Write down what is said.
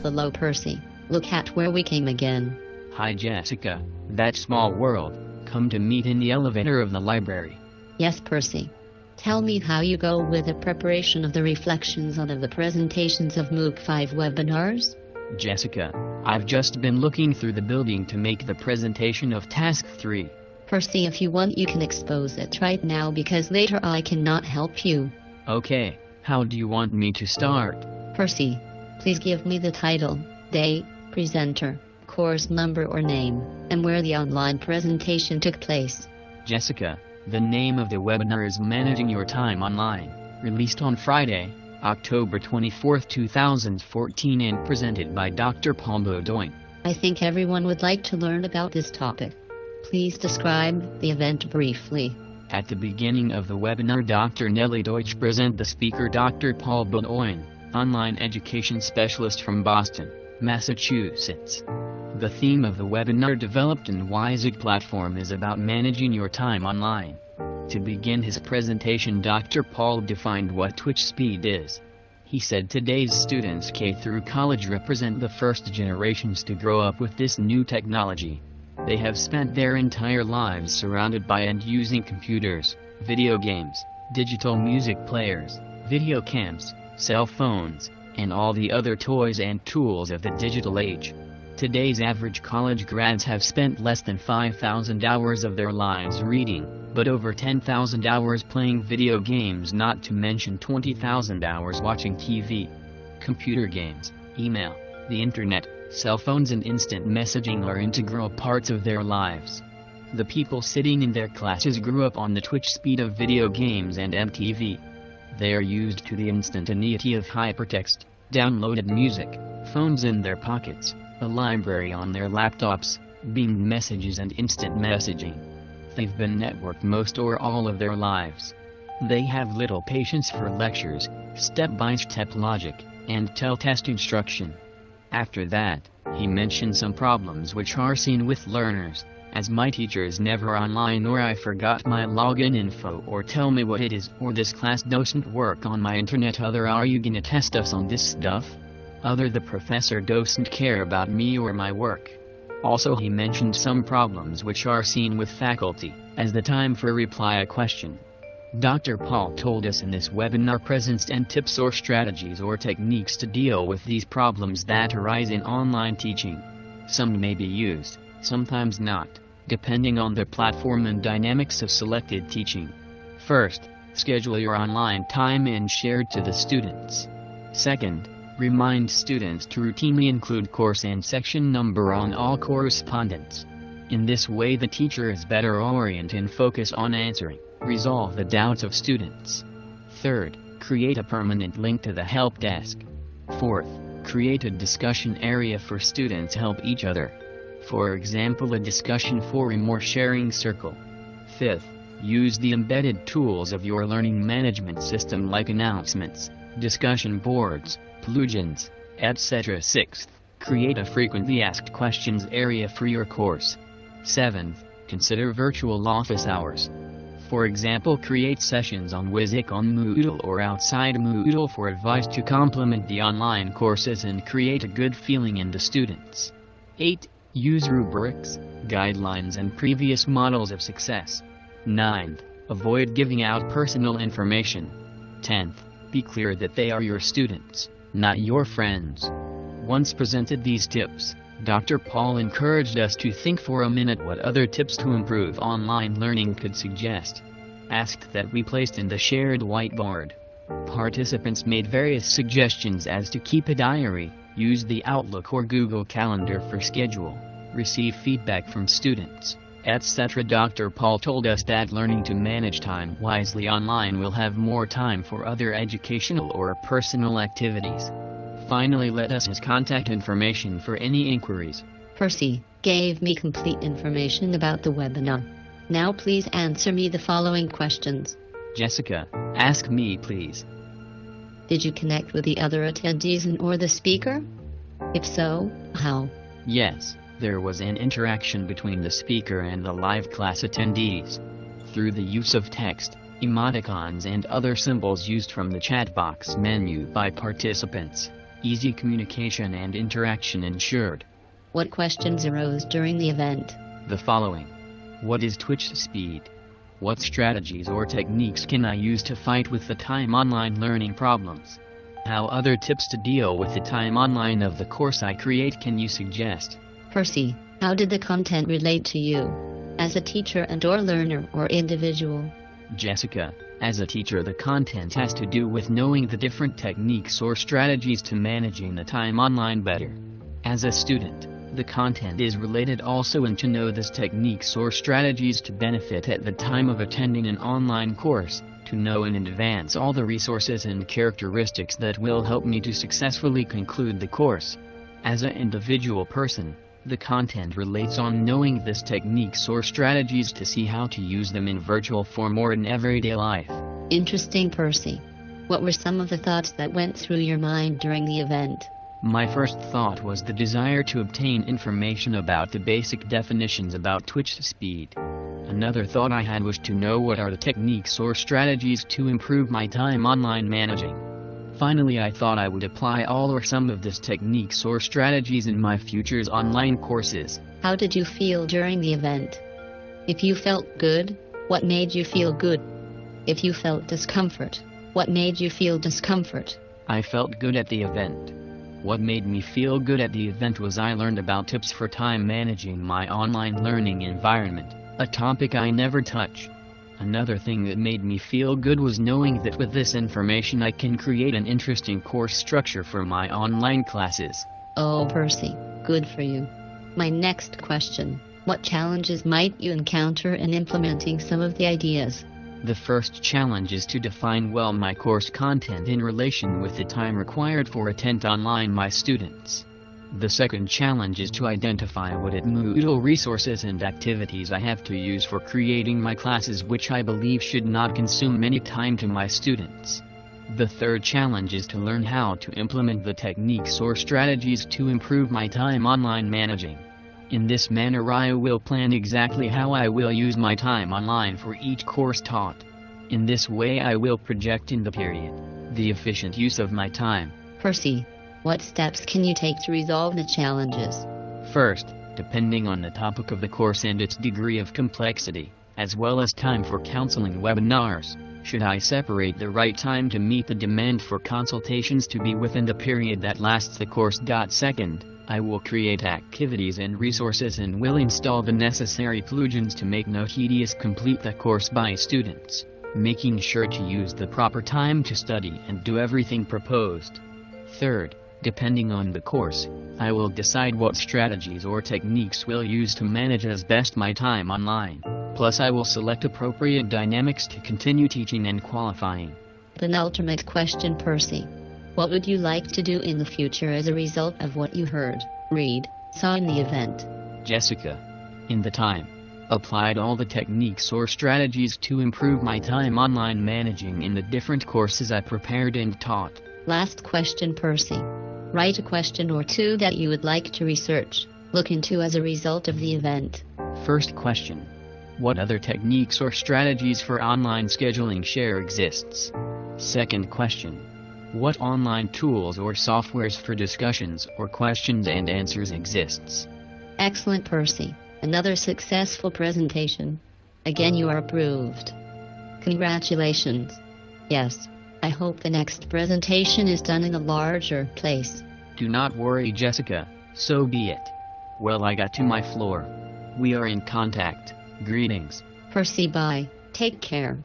Hello Percy, look at where we came again. Hi Jessica, that small world, come to meet in the elevator of the library. Yes Percy. Tell me how you go with the preparation of the reflections on the presentations of MM5 webinars? Jessica, I've just been looking through the building to make the presentation of Task 3. Percy, if you want you can expose it right now because later I cannot help you. Okay, how do you want me to start? Percy, please give me the title, date, presenter, course number or name, and where the online presentation took place. Jessica, the name of the webinar is Managing Your Time Online, released on Friday, October 24, 2014 and presented by Dr. Paul Baudouin. I think everyone would like to learn about this topic. Please describe the event briefly. At the beginning of the webinar, Dr. Nellie Deutsch present the speaker Dr. Paul Baudouin, online education specialist from Boston, Massachusetts. The theme of the webinar developed in WYSIG platform is about managing your time online. To begin his presentation, Dr. Paul defined what Twitch speed is. He said today's students K through college represent the first generations to grow up with this new technology. They have spent their entire lives surrounded by and using computers, video games, digital music players, video cams, cell phones, and all the other toys and tools of the digital age. Today's average college grads have spent less than 5,000 hours of their lives reading, but over 10,000 hours playing video games, not to mention 20,000 hours watching TV. Computer games, email, the internet, cell phones and instant messaging are integral parts of their lives. The people sitting in their classes grew up on the Twitch speed of video games and MTV. They are used to the instantaneity of hypertext, downloaded music, phones in their pockets, a library on their laptops, beamed messages and instant messaging. They've been networked most or all of their lives. They have little patience for lectures, step-by-step logic, and tell-test instruction. After that, he mentioned some problems which are seen with learners, as my teacher is never online, or I forgot my login info, or tell me what it is, or this class doesn't work on my internet. Other, are you gonna test us on this stuff? Other, the professor doesn't care about me or my work. Also, he mentioned some problems which are seen with faculty, as the time for reply a question. Dr. Paul told us in this webinar presents and tips or strategies or techniques to deal with these problems that arise in online teaching. Some may be used, sometimes not, depending on the platform and dynamics of selected teaching. First, schedule your online time and share it to the students. Second, remind students to routinely include course and section number on all correspondence. In this way, the teacher is better oriented and focus on answering, resolve the doubts of students. Third, create a permanent link to the help desk. Fourth, create a discussion area for students help each other. For example, a discussion forum or sharing circle. Fifth, use the embedded tools of your learning management system like announcements, discussion boards, plugins, etc. Sixth, create a frequently asked questions area for your course. Seventh, consider virtual office hours. For example, create sessions on WYSIG on Moodle or outside Moodle for advice to complement the online courses and create a good feeling in the students. 8. Use rubrics, guidelines and previous models of success. 9th, avoid giving out personal information. 10th, be clear that they are your students, not your friends. Once presented these tips, Dr. Paul encouraged us to think for a minute what other tips to improve online learning could suggest. Asked that we placed in the shared whiteboard. Participants made various suggestions as to keep a diary, use the Outlook or Google Calendar for schedule, receive feedback from students, etc. Dr. Paul told us that learning to manage time wisely online will have more time for other educational or personal activities. Finally, let us his contact information for any inquiries. Percy gave me complete information about the webinar. Now please answer me the following questions. Jessica, ask me please. Did you connect with the other attendees and or the speaker? If so, how? Yes, there was an interaction between the speaker and the live class attendees. Through the use of text, emoticons and other symbols used from the chat box menu by participants. Easy communication and interaction ensured. What questions arose during the event? The following. What is Twitch speed? What strategies or techniques can I use to fight with the time online learning problems? How other tips to deal with the time online of the course I create can you suggest? Percy, how did the content relate to you? As a teacher and or learner or individual? Jessica, as a teacher the content has to do with knowing the different techniques or strategies to managing the time online better. As a student, the content is related also and to know these techniques or strategies to benefit at the time of attending an online course, to know in advance all the resources and characteristics that will help me to successfully conclude the course. As an individual person, the content relates on knowing these techniques or strategies to see how to use them in virtual form or in everyday life. Interesting, Percy. What were some of the thoughts that went through your mind during the event? My first thought was the desire to obtain information about the basic definitions about Twitch speed. Another thought I had was to know what are the techniques or strategies to improve my time online managing. Finally, I thought I would apply all or some of these techniques or strategies in my future's online courses. How did you feel during the event? If you felt good, what made you feel good? If you felt discomfort, what made you feel discomfort? I felt good at the event. What made me feel good at the event was I learned about tips for time managing my online learning environment, a topic I never touch. Another thing that made me feel good was knowing that with this information I can create an interesting course structure for my online classes. Oh, Percy, good for you. My next question, what challenges might you encounter in implementing some of the ideas? The first challenge is to define well my course content in relation with the time required for attend online my students. The second challenge is to identify what Moodle resources and activities I have to use for creating my classes which I believe should not consume any time to my students. The third challenge is to learn how to implement the techniques or strategies to improve my time online managing. In this manner I will plan exactly how I will use my time online for each course taught. In this way I will project in the period the efficient use of my time. Percy, what steps can you take to resolve the challenges? First, depending on the topic of the course and its degree of complexity, as well as time for counseling webinars, should I separate the right time to meet the demand for consultations to be within the period that lasts the course. Second, I will create activities and resources and will install the necessary plugins to make no tedious complete the course by students, making sure to use the proper time to study and do everything proposed. Third, depending on the course, I will decide what strategies or techniques will use to manage as best my time online. Plus I will select appropriate dynamics to continue teaching and qualifying. Penultimate question, Percy. What would you like to do in the future as a result of what you heard, read, saw in the event? Jessica, in the time, applied all the techniques or strategies to improve my time online managing in the different courses I prepared and taught. Last question, Percy. Write a question or two that you would like to research, look into as a result of the event. First question. What other techniques or strategies for online scheduling share exists? Second question. What online tools or softwares for discussions or questions and answers exists? Excellent, Percy. Another successful presentation. Again, you are approved. Congratulations. Yes, I hope the next presentation is done in a larger place. Do not worry, Jessica, so be it. Well, I got to my floor. We are in contact. Greetings. Percy, bye. Take care.